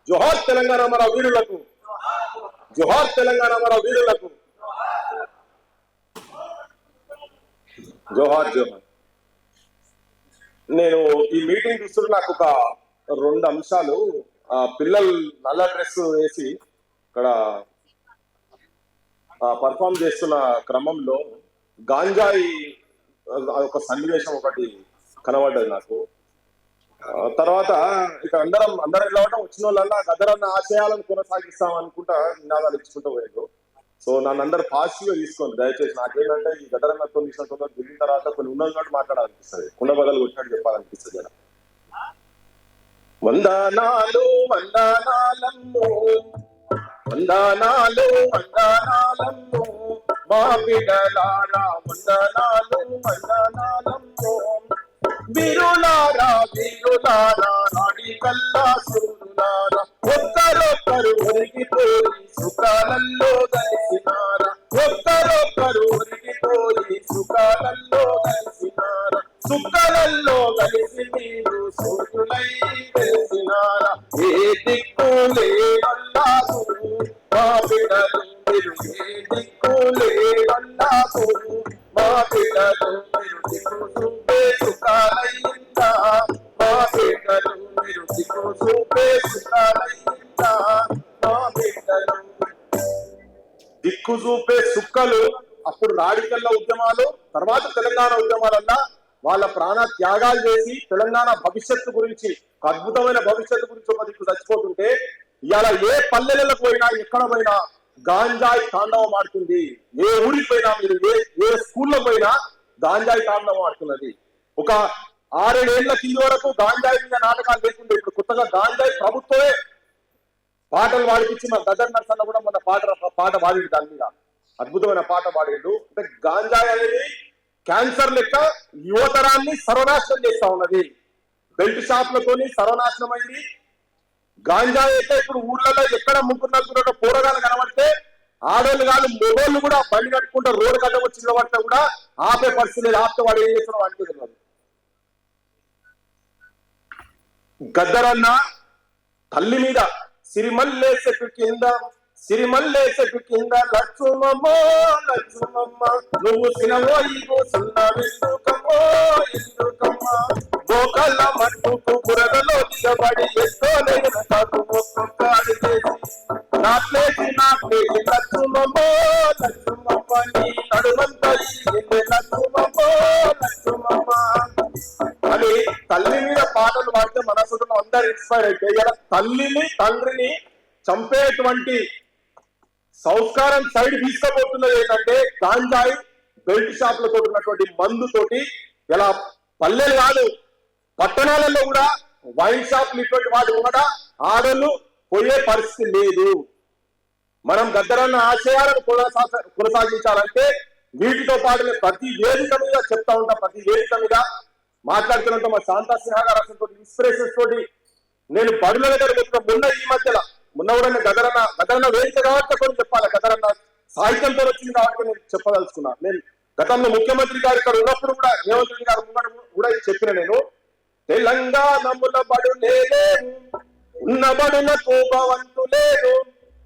జోహార్ తెలంగాణ మన వీరులకు, జోహార్ తెలంగాణ మన వీరులకు, జోహార్ జోహార్. నేను ఈ మీటింగ్ చూస్తుంటే నాకు ఒక 2 అంశాలు, పిల్లలు నల్ల డ్రెస్ వేసి ఇక్కడ పర్ఫామ్ చేస్తున్న క్రమంలో గాంజాయి ఒక సన్నివేశం ఒకటి కనబడ్డది నాకు. తర్వాత ఇక అందరం వెళ్ళవడం వచ్చిన వాళ్ళన్నా గదరన్న ఆశయాలను కొనసాగిస్తాం అనుకుంటా నినాదాలు ఇచ్చుకుంటూ పోయాడు. సో నన్ను అందరు పాజిటివ్ గా తీసుకోండి దయచేసి. నాకేంటంటే ఈ గదరన్నతో తీసినట్టు దిగిన తర్వాత కొన్ని ఉన్నది మాట్లాడాలనిపిస్తుంది, కుండ బదులు కొట్టినట్టు చెప్పాలనిపిస్తుంది. జనం వందనాలు వందనాలమ్మో, వందనాలు వందనాలమ్మో, మా బిడ్డలారా వందనాలు వందనాలమ్మో, వీరులారా వీరులారా నాడి కల్లా సూరులారా, ఒక్కరొక్కరు ఒరిగిపోయి సుఖాలలో కలిసినారా, ఒక్కరొక్కరు ఒరిగిపోయి సుఖాలలో కలిసినారా, సుఖాలలో కలిసి మీరు సూర్యులై వెలిసినారా, ఏ దిక్కు లేదన్నాకు మా బిడ్డలు మీరు, ఏ దిక్కు లేదన్నాకు మా బిడ్డలు మీరు, దిక్కు చూపే సుఖాలయ్యిందా మా బిడ్డలు మీరు, దిక్కు చూపే సుఖాలయ్యిందా మా బిడ్డలు. దిక్కు చూపే సుక్కలు అప్పుడు రాడికల్ల ఉద్యమాలు, తర్వాత తెలంగాణ ఉద్యమాలన్నా వాళ్ళ ప్రాణ త్యాగాలు చేసి తెలంగాణ భవిష్యత్తు గురించి, అద్భుతమైన భవిష్యత్తు గురించి ఒక దిక్కు చచ్చిపోతుంటే, ఇవాళ ఏ పల్లెలకు పోయినా ఎక్కడ పోయినా గాంజాయి తాండవం ఆడుతుంది. ఏ ఊరికి పోయినా మీరు, ఏ స్కూల్లో పోయినా గాంజాయి తాండవం ఆడుతున్నది. ఒక 6-7 ఏళ్ల కింది వరకు గాంజాయి మీద నాటకాలు లేకుండా ఇప్పుడు కొత్తగా గాంజాయి ప్రభుత్వమే పాటలు పాడిపించి మా గదర్ నర్సన్న కూడా మన పాట పాడిండు, దాని మీద అద్భుతమైన పాట పాడిండు. అంటే గాంజాయి అనేది క్యాన్సర్ లెక్క యువతరాన్ని సర్వనాశనం చేస్తా ఉన్నది. బెల్ట్ షాప్లతోని సర్వనాశనం అయింది. గాంజాయి అయితే ఇప్పుడు ఊర్లలో ఎక్కడ ముగ్గురు పోరగాలు కనబడితే ఆడోళ్ళు కాదు మొగోళ్ళు కూడా బండి కట్టుకుంటే రోడ్డు కట్ట వచ్చి నిలబడితే కూడా ఆపే పరిస్థితి లేదు. ఆపితే వాడు ఏం చేస్తున్నాడు వాడికి తెలియదు. గద్దరన్న తల్లి మీద సిరిమల్లే చెట్టు కింద, సిరిమల్లే చెట్టు కింద లక్ష్మమ్మో లక్ష్మమ్మ, నువ్వు సినవో ఇగో సున్న ఎందుకమ్మో ఎందుకమ్మ, మోకళ్ళ మట్టుకు బురదలో దిగబడి ఎత్తోలేన కాకు ఒక్కొక్కడి చేసి నాట్లేసి లక్ష్మమ్మో లక్ష్మమ్మ, నీ నడుమంత లక్ష్మమ్మో లక్ష్మమ్మ అని తల్లి మీద పాటలు పాడితే మనసులో అందరు ఇన్స్పైర్ అయితే, ఇలా తల్లిని తండ్రిని చంపేటువంటి సంస్కారం సైడ్ తీసుకుపోతున్నది ఏంటంటే గాంజాయి బెల్ట్ షాపులతో ఉన్నటువంటి మందుతోటి. ఇలా పల్లెలు కాదు పట్టణాలలో కూడా వైన్ షాపులు ఇటువంటి వాటి కూడా ఆడలు పోయే పరిస్థితి లేదు. మనం గద్దరన్న ఆశయాలను కొనసాగించాలంటే వీటితో పాటు ప్రతి వేదిక మీద చెప్తా ఉంటా, ప్రతి వేదిక మీద మాట్లాడుతున్నట్టు మా శాంతా సిన్హా గారు అసలు ఇన్స్పిరేషన్స్ తోటి నేను బడుల దగ్గర మొన్న ఈ మధ్యలో మొన్న కూడా నేను గదరన్న వేదిక కాబట్టి కొన్ని చెప్పాలి. గదరన్న సాహిత్యంతో వచ్చింది కాబట్టి నేను చెప్పదలుచుకున్నా. నేను గతంలో ముఖ్యమంత్రి గారు ఇక్కడ ఉన్నప్పుడు కూడా రేవంత్ రెడ్డి గారు కూడా చెప్పిన, నేను తెలంగాణముల బడు లేదేము ఉన్న బడులకు భవంతు లేదు,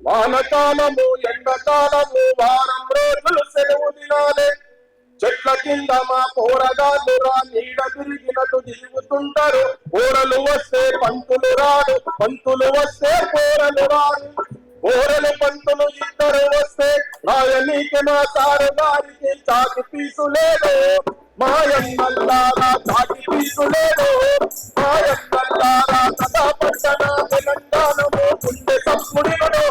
వానకాలము ఎండకాలము వారం రోజులు సెలవు దినాలే, చెట్ల కింద మా పోరగాళ్ళు రా నీడ తిరిగినట్టు తిరుగుతుంటారు, పోరలు వస్తే పంతులు రాడు, పంతులు వస్తే పోరలు రాడు, పోరలు పంతులు ఇద్దరు వస్తే రాయనీకి మా సారు గారికి చాకి పీసులేడు, మాయమ్మల్లారా చాకి పీసులేడు, మాయమ్మల్లారా కథా పట్టణ తెలంగాణము గుండె సంపుడినడు,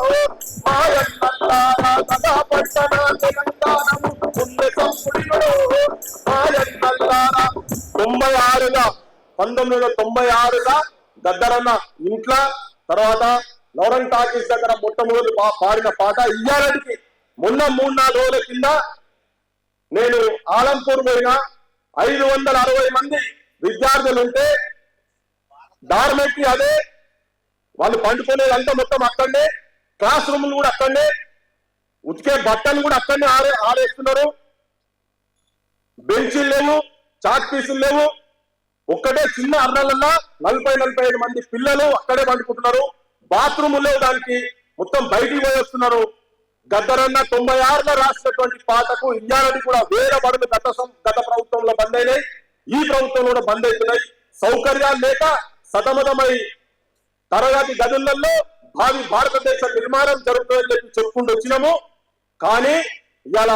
మాయమ్మల్లారా కథా పట్టణ తెలంగాణము గుండె సంపుడినడు, మాయమ్మల్లారా. 1996 గద్దరన్న ఇంట్లో తర్వాత లౌరెన్ టాకీస్ దగ్గర మొట్టమొదటి పాడిన పాట ఇయ్యాలకి మొన్న 3-4 రోజుల కింద నేను ఆలంపూర్ పోయిన 560 మంది విద్యార్థులు ఉంటే డార్మెట్రీ అదే, వాళ్ళు పండుకునేదంతా మొత్తం అక్కడనే, క్లాస్ రూమ్లు కూడా అక్కడనే, ఉతికే బట్టలు కూడా అక్కడనే ఆడేస్తున్నారు, బెంచీలు లేవు, చాక్ పీసులు లేవు, ఒక్కటే చిన్న అర్రలన్నా 40-45 మంది పిల్లలు అక్కడే పండుకుంటున్నారు. బాత్రూమ్ లేవు, దానికి మొత్తం బయటికి పోయి వస్తున్నారు. గద్దరన్న 96లో రాసినటువంటి పాటకు ఇయ్యాలని కూడా వేల బడులు గత ప్రభుత్వంలో బంద్ అయినాయి, ఈ ప్రభుత్వంలో కూడా బంద్ అవుతున్నాయి. సౌకర్యాలు లేక సతమతమై తరగతి గదులలో భావి భారతదేశ నిర్మాణం జరుగుతుందని చెప్పి చెప్పుకుంటూ వచ్చినాము. కానీ ఇవాళ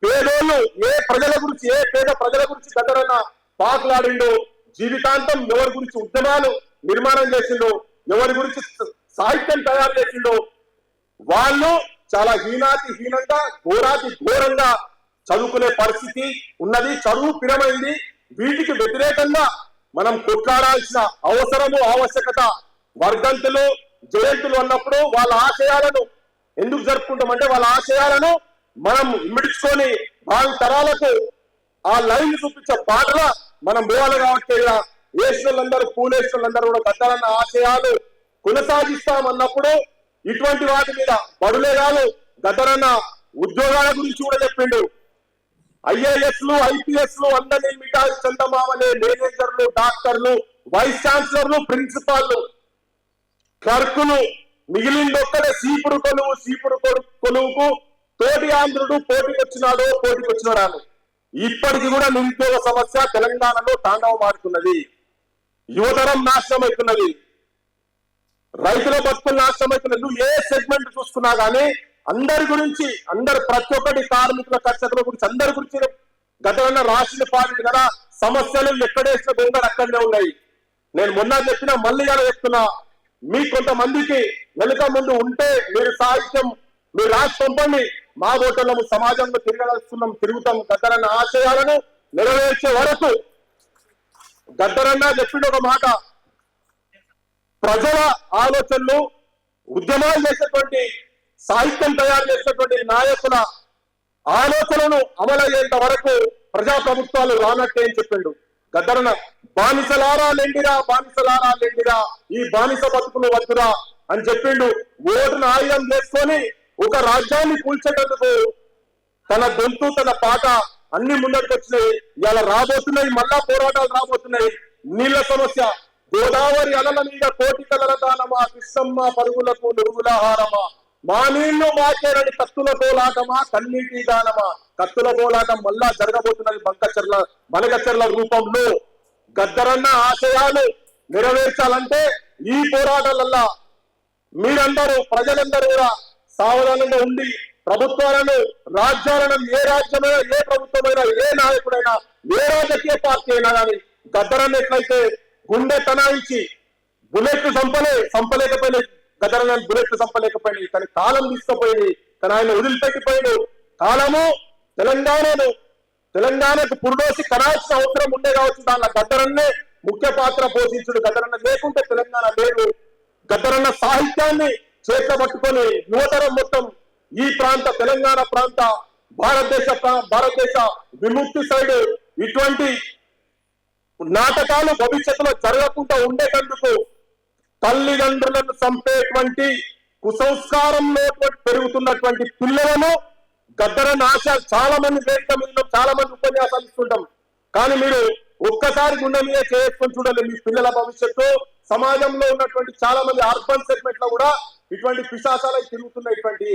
పేదోళ్ళు ఏ పేద ప్రజల గురించి గద్దరన్న పాకులాడిండు, జీవితాంతం ఎవరి గురించి ఉద్యమాలు నిర్మాణం చేసిండు, ఎవరి గురించి సాహిత్యం తయారు చేసిండు, వాళ్ళు చాలా హీనంగా ఘోరంగా చదువుకునే పరిస్థితి ఉన్నది. చదువు పిరమైంది. వీటికి వ్యతిరేకంగా మనం కొట్లాడాల్సిన ఆవశ్యకత, వర్ధంతులు జయంతులు అన్నప్పుడు వాళ్ళ ఆశయాలను ఎందుకు జరుపుకుంటామంటే వాళ్ళ ఆశయాలను మనం ఇమిడించుకొని భావి తరాలకు ఆ లైన్ చూపించే బాటలో మనం పోవాలి. కాబట్టి వేసినందరూ పూలేసినందరూ కూడా గద్దరన్న ఆశయాలు కొనసాగిస్తామన్నప్పుడు ఇటువంటి వాటి మీద బడులే కాదు, గద్దరన్న ఉద్యోగాల గురించి కూడా చెప్పిండు. IASలు IPSలు అందరినీ మిఠాయి చందమామలే మేనేజర్లు, డాక్టర్లు, వైస్ ఛాన్సలర్లు, ప్రిన్సిపాల్లు, క్లర్కులు, మిగిలిందొక్కడే సీపురు కొలువుకు తోటి ఆంధ్రుడు పోటీకొచ్చినాడు. ఇప్పటికి కూడా నిరుద్యోగ సమస్య తెలంగాణలో తాండవమాడుతున్నది. యువతరం నాశనం అవుతున్నది, రైతుల బతుకులు నాశనం అవుతున్నది. నువ్వు ఏ సెగ్మెంట్ చూసుకున్నా కానీ ప్రతి ఒక్కటి కార్మికుల కర్షకుల గురించి అందరి గురించి గతంలో రాసిన పాడింది కదా. సమస్యలు ఎక్కడేసిన దొంగలు అక్కడనే ఉన్నాయి. నేను మొన్న చెప్పినా మళ్ళీ కూడా చెప్తున్నా, మీ కొంతమందికి వెనుక ముందు ఉంటే మీరు సాహిత్యం మీరు రాసి పంపండి. మా ఓటర్లము సమాజంలో తిరుగుతాం. గద్దరన్న ఆశయాలను నెరవేర్చే వరకు. గద్దరన్న చెప్పిండు ఒక మాట, ప్రజల ఆలోచనలు, ఉద్యమాలు చేసేటువంటి సాహిత్యం తయారు చేసేటువంటి నాయకుల ఆలోచనలను అమలయ్యేంత వరకు ప్రజాప్రభుత్వాలు రానట్టే అని చెప్పిండు గద్దరన్న. బానిసలారా లెండిరా, ఈ బానిస బతుకులు వద్దురా అని చెప్పిండు. ఓటును ఆయుధం చేసుకొని ఒక రాజ్యాన్ని కూల్చేటందుకు తన గొంతు, తన పాట అన్ని ముందరికి వచ్చినాయి. ఇలా రాబోతున్నాయి, మళ్ళా పోరాటాలు రాబోతున్నాయి. నీళ్ల సమస్య, గోదావరి అలల మీద కోటి కలల దానమా, కృష్ణమ్మ పరుగులకు నురుగులాహారమా, మా నీళ్లు మాకేరని కత్తుల పోలాటమా, కన్నీటి దానమా. కత్తుల పోలాటం మళ్ళా జరగబోతున్నది మనగచర్ల రూపంలో. గద్దరన్న ఆశయాలు నెరవేర్చాలంటే ఈ పోరాటాలల్లా మీరందరూ, ప్రజలందరూ కూడా సావధానంగా ఉండి ప్రభుత్వాలను, రాజ్యాలను, ఏ రాజ్యమైనా, ఏ ప్రభుత్వమైనా, ఏ నాయకుడైనా, ఏ రాజకీయ పార్టీ అయినా కానీ గద్దరన్న ఎట్లయితే గుండె తనాయించి బుల్లెట్లు చంపలేకపోయినాయి, గద్దరన్న బుల్లెట్లు చంపలేకపోయింది, కానీ కాలం తీసుకుపోయింది, కానీ ఆయన వదిలిపెట్టిపోయాడు. కాలము తెలంగాణకు పురుడోసి కనాల్సిన అవసరం ఉండే కావచ్చు. దానిలో గద్దరన్నే ముఖ్య పాత్ర పోషించుడు. గద్దరన్న లేకుంటే తెలంగాణ లేదు. గద్దరన్న సాహిత్యాన్ని చేతబట్టుకొని యువతరం మొత్తం ఈ ప్రాంత తెలంగాణ ప్రాంత భారతదేశ విముక్తి సైడ్ ఇటువంటి నాటకాలు భవిష్యత్తులో జరగకుండా ఉండేటందుకు తల్లిదండ్రులను చంపేటువంటి కుసంస్కారంలో పెరుగుతున్నటువంటి పిల్లలను గద్దరన్న ఆశ చాలా మంది వేదిక మీద చాలా మంది ఉపన్యాసాలు ఇస్తుంటాం. కానీ మీరు ఒక్కసారి గుండె మీద చేసుకొని చూడండి, మీ పిల్లల భవిష్యత్తు. సమాజంలో ఉన్నటువంటి చాలా మంది అర్బన్ సెగ్మెంట్ లో కూడా ఇటువంటి పిశాచాలకు తిరుగుతున్నటువంటి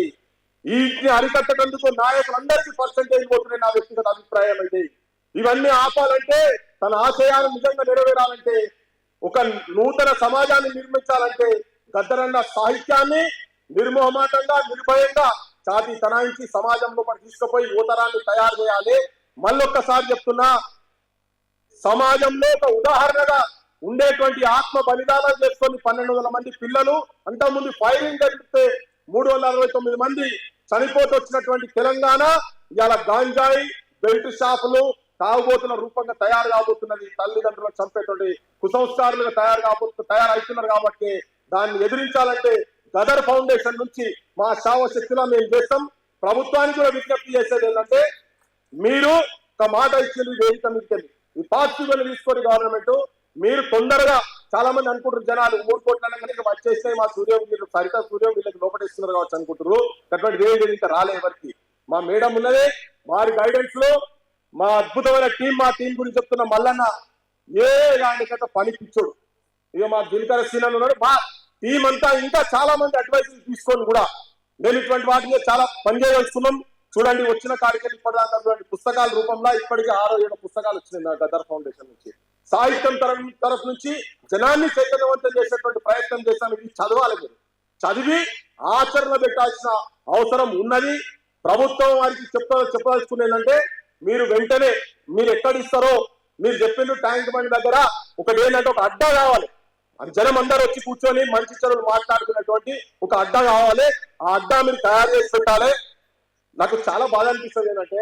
వీటిని అరికట్టేందుకు నాయకులందరికీ పర్సెంటేజ్ పోతున్నాయి. నా వ్యక్తిగత అభిప్రాయం అయితే ఇవన్నీ ఆపాలంటే, తన ఆశయాలను నిజంగా నెరవేరాలంటే, ఒక నూతన సమాజాన్ని నిర్మించాలంటే గద్దరన్న సాహిత్యాన్ని నిర్మోహమాటంగా, నిర్భయంగా చాటి తనాయించి సమాజంలో మనం తీసుకుపోయి యువతరాన్ని తయారు చేయాలి. మళ్ళొక్కసారి చెప్తున్నా, సమాజంలో ఒక ఉదాహరణగా ఉండేటువంటి ఆత్మ బలిదానాలు చేసుకొని 1200 మంది పిల్లలు, అంతకుముందు ఫైరింగ్ జరిగితే 369 మంది చనిపోతూ వచ్చినటువంటి తెలంగాణ ఇవాళ గాంజాయి, బెల్ట్ షాపులు, తాగుబోతుల రూపంగా తయారు కాబోతున్నది. తల్లిదండ్రులను చంపేటువంటి కుసంస్కారులుగా తయారవుతున్నారు. కాబట్టి దాన్ని ఎదిరించాలంటే గదర్ ఫౌండేషన్ నుంచి మా శావశక్తిలో మేము చేస్తాం. ప్రభుత్వానికి కూడా విజ్ఞప్తి చేసేది ఏంటంటే, మీరు ఒక మాట ఇచ్చింది వేదిక మీదకి, ఈ పాజిటివ్ తీసుకొని గవర్నమెంట్ మీరు తొందరగా, చాలా మంది అనుకుంటారు జనాలు 3 కోట్ల అనగానే వచ్చేసినాయి, మా సూర్యం సరిత సూర్యం వీళ్ళకి లోపడేస్తున్నారు కావచ్చు అనుకుంటారు. అటువంటి వేది ఇంకా రాలే ఎవరికి. మా మేడం ఉన్నదే, వారి గైడెన్స్ లో మా అద్భుతమైన మా టీం గురించి చెప్తున్న మల్లన్న ఏ దానికంటే పని పిచ్చోడు. ఇక మా దినకర సీనలు ఉన్నాడు, మా టీం అంతా ఇంకా చాలా మంది అడ్వైజ్ తీసుకొని కూడా మేము ఇటువంటి వాటిని చాలా పనిచేయవస్తున్నాం. చూడండి, వచ్చిన కాడికి ఇప్పటిదాకా పుస్తకాల రూపంలో ఇప్పటికీ 6-7 పుస్తకాలు వచ్చినాయి నా గదర్ ఫౌండేషన్ నుంచి. సాహిత్యం తరఫు నుంచి జనాన్ని చైతన్యవంతం చేసేటువంటి ప్రయత్నం చేశాను. ఇది చదవాలి, మీరు చదివి ఆచరణ పెట్టాల్సిన అవసరం ఉన్నది. ప్రభుత్వం వారికి చెప్పదలుచుకునేదంటే మీరు వెంటనే మీరు ఎక్కడిస్తారో మీరు చెప్పిండ్రు ట్యాంక్ బండ్ దగ్గర ఒకటి ఏంటంటే ఒక అడ్డా కావాలి. అది జనం అందరూ వచ్చి కూర్చొని మంచి చెడులు మాట్లాడుకునేటువంటి ఒక అడ్డా కావాలి. ఆ అడ్డా మీరు తయారు చేసి పెట్టాలి. నాకు చాలా బాధ అనిపిస్తుంది ఏంటంటే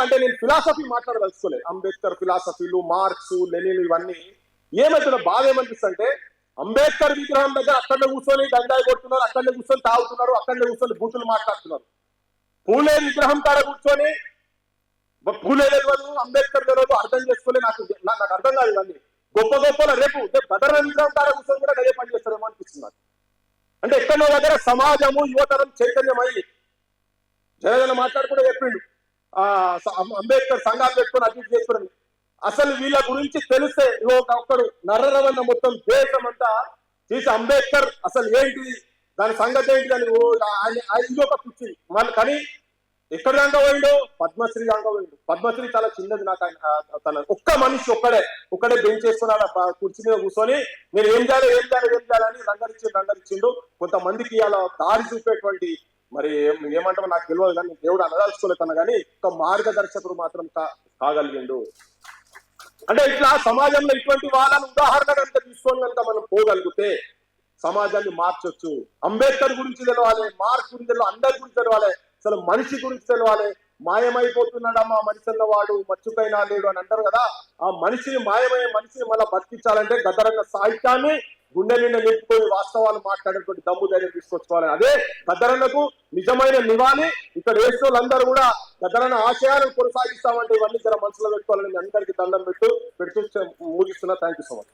అంటే నేను ఫిలాసఫీ మాట్లాడదలుచుకోలేదు. అంబేద్కర్ ఫిలాసఫీలు, మార్క్స్, లెనిన్ ఇవన్నీ ఏమైతే బాధ ఏమనిపిస్తుంది అంటే అంబేద్కర్ విగ్రహం దగ్గర అక్కడనే కూర్చొని గంజాయి కొడుతున్నారు, అక్కడనే కూర్చొని తాగుతున్నారు, అక్కడనే కూర్చొని బూతులు మాట్లాడుతున్నారు. పూలే విగ్రహం కాడ కూర్చొని పూలే తెలియదు, అంబేద్కర్ తెలియదు, అర్థం చేసుకోలే. నాకు అర్థం కాదు ఇవన్నీ. గొప్ప రేపు గదర్ విగ్రహం కాడ కూర్చొని కూడా అదే పని చేస్తారేమో అనిపిస్తున్నారు. అంటే ఎక్కడో దగ్గర సమాజము యువతరం చైతన్యమై జనజన మాట్లాడుకుంటే చెప్పిండు అంబేద్కర్ సంఘాలు పెట్టుకొని అభివృద్ధి చేసుకోవడం. అసలు వీళ్ళ గురించి తెలిస్తే ఒక్కడు నర్రవన్న మొత్తం దేశం అంతా చేసి అంబేద్కర్ అసలు ఏంటి, దాని సంగతి ఏంటి అని ఇంకొక కూర్చి కానీ ఎక్కడ దాకా పోయిండు, పద్మశ్రీ దాకా పోయిండు. పద్మశ్రీ చాలా చిన్నది. నాకు తన ఒక్క మనిషి ఒక్కడే బెంచ్ చేసుకున్నాడు కుర్చీ మీద కూర్చొని నేను ఏం చేయాలని రంగరిచ్చిండు. కొంతమందికి అలా దారి చూపేటువంటి మరి ఏమంటారో నాకు తెలియదు, కానీ దేవుడు అనదలుచుకోలేదన్న కానీ ఒక మార్గదర్శకుడు మాత్రం కాగలిగిండు. అంటే ఇట్లా సమాజంలో ఇటువంటి వాళ్ళని ఉదాహరణ కనుక తీసుకొని కనుక మనం పోగలిగితే సమాజాన్ని మార్చొచ్చు. అంబేద్కర్ గురించి తెలవాలి, మార్క్స్ గురించి తెలవాలి, అందరి గురించి తెలవాలి, అసలు మనిషి గురించి తెలవాలి. మాయమైపోతున్నాడమ్మా మనిషి అన్నవాడు, మచ్చుకైనా లేడు అని అంటారు కదా. ఆ మనిషిని మాయమయ్యే మనిషిని మళ్ళీ బతికించాలంటే గద్దరంగ సాహిత్యాన్ని గుండె నిండా నింపుకొని వాస్తవాలు మాట్లాడేటువంటి దమ్ము ధైర్యం తీసుకొచ్చుకోవాలి. అదే గద్దరన్నకు నిజమైన నివాళి. ఇక్కడ వేసిన వాళ్ళందరూ కూడా గద్దరన్న ఆశయాలను కొనసాగిస్తామంటే ఇవన్నీ జర మనసులో పెట్టుకోవాలని అందరికీ దండం పెడుతూ ముగిస్తున్నా. Thank you so much.